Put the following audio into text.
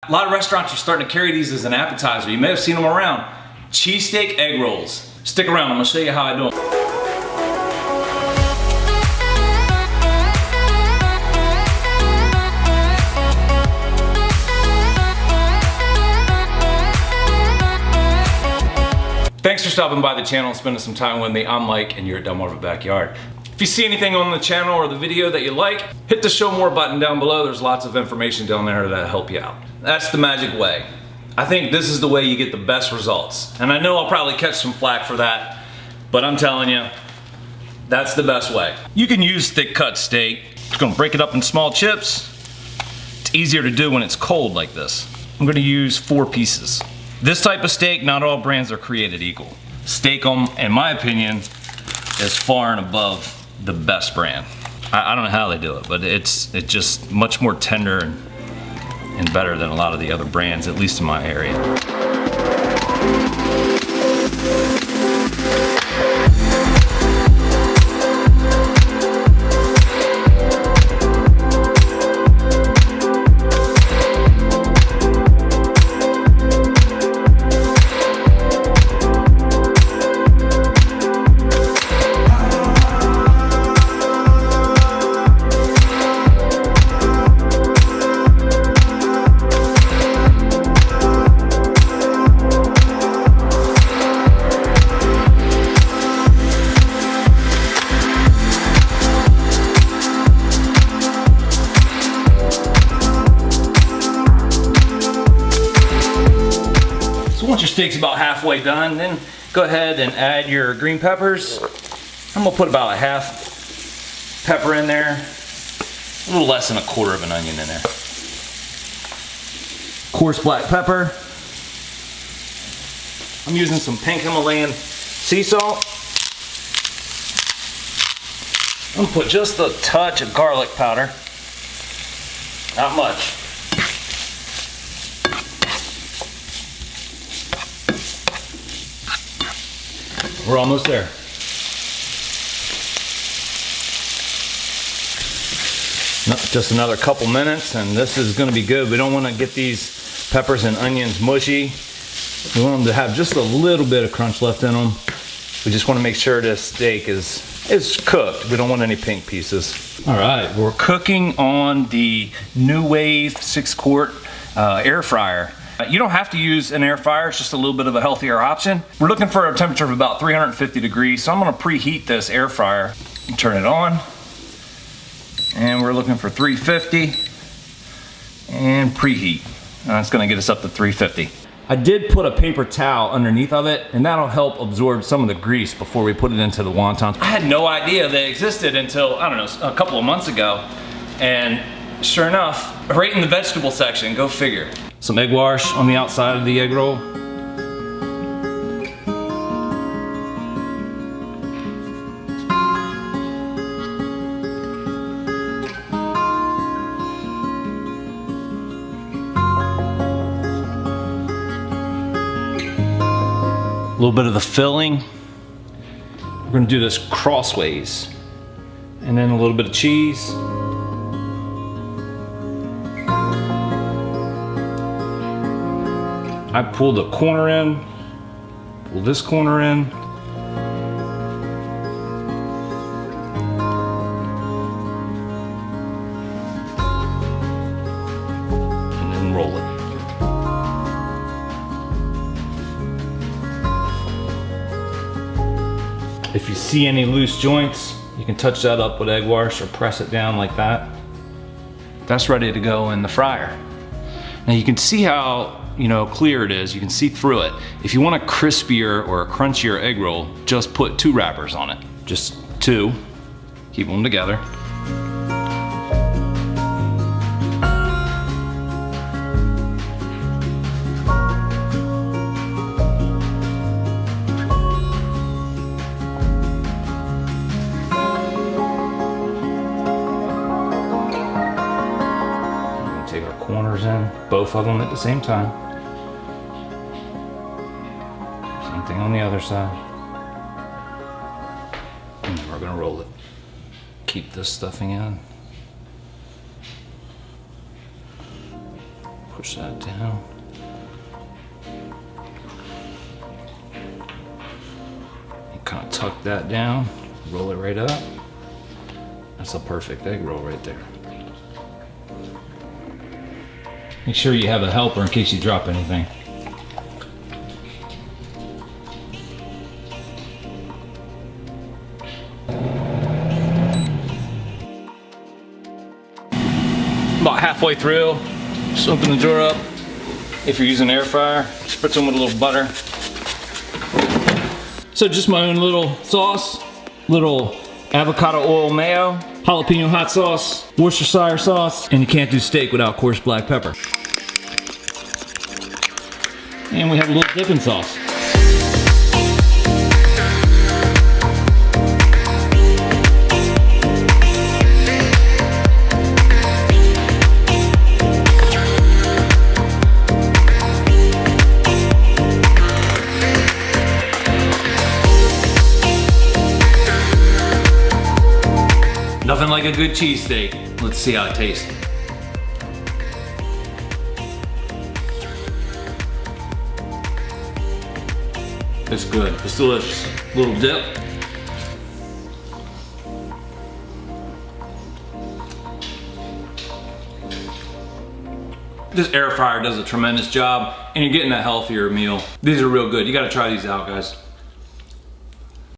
A lot of restaurants are starting to carry these as an appetizer. You may have seen them around. Cheesesteak egg rolls. Stick around, I'm gonna show you how I do them. Thanks for stopping by the channel and spending some time with me. I'm Mike and you're at Delmarva Backyard. If you see anything on the channel or the video that you like, hit the show more button down below. There's lots of information down there that'll help you out. That's the magic way. I think this is the way you get the best results. And I know I'll probably catch some flack for that, but I'm telling you, that's the best way. You can use thick cut steak. Just gonna break it up in small chips. It's easier to do when it's cold like this. I'm gonna use 4 pieces. This type of steak, not all brands are created equal. Steak-umm, in my opinion, is far and above the best brand. I don't know how they do it, but it's just much more tender and better than a lot of the other brands, at least in my area. Once your steak's about halfway done, then go ahead and add your green peppers. I'm gonna put about a half pepper in there, a little less than a quarter of an onion in there. Coarse black pepper. I'm using some pink Himalayan sea salt. I'm gonna put just a touch of garlic powder, not much. We're almost there. Just another couple minutes and this is gonna be good. We don't wanna get these peppers and onions mushy. We want them to have just a little bit of crunch left in them. We just wanna make sure this steak is cooked. We don't want any pink pieces. All right, we're cooking on the New Wave 6-quart air fryer. You don't have to use an air fryer, it's just a little bit of a healthier option. We're looking for a temperature of about 350 degrees, so I'm gonna preheat this air fryer and turn it on. And we're looking for 350 and preheat. It's gonna get us up to 350. I did put a paper towel underneath of it, and that'll help absorb some of the grease before we put it into the wontons. I had no idea they existed until, I don't know, a couple of months ago. And sure enough, right in the vegetable section, go figure. Some egg wash on the outside of the egg roll. A little bit of the filling. We're gonna do this crossways. And then a little bit of cheese. I pulled the corner in, pull this corner in. And then roll it. If you see any loose joints, you can touch that up with egg wash or press it down like that. That's ready to go in the fryer. Now you can see how clear it is. You can see through it. If you want a crispier or a crunchier egg roll, just put 2 wrappers on it. Just 2. Keep them together. Take our corners in, both of them at the same time. Same thing on the other side. And then we're gonna roll it. Keep this stuffing in. push that down. And kind of tuck that down, roll it right up. That's a perfect egg roll right there. Make sure you have a helper in case you drop anything. About halfway through, just open the drawer up. If you're using an air fryer, spritz them with a little butter. So just my own little sauce, little avocado oil mayo, jalapeno hot sauce, Worcestershire sauce, and you can't do steak without coarse black pepper. And we have a little dipping sauce. Nothing like a good cheesesteak. Let's see how it tastes. It's good, it's delicious. Little dip. This air fryer does a tremendous job and you're getting a healthier meal. These are real good, you gotta try these out, guys.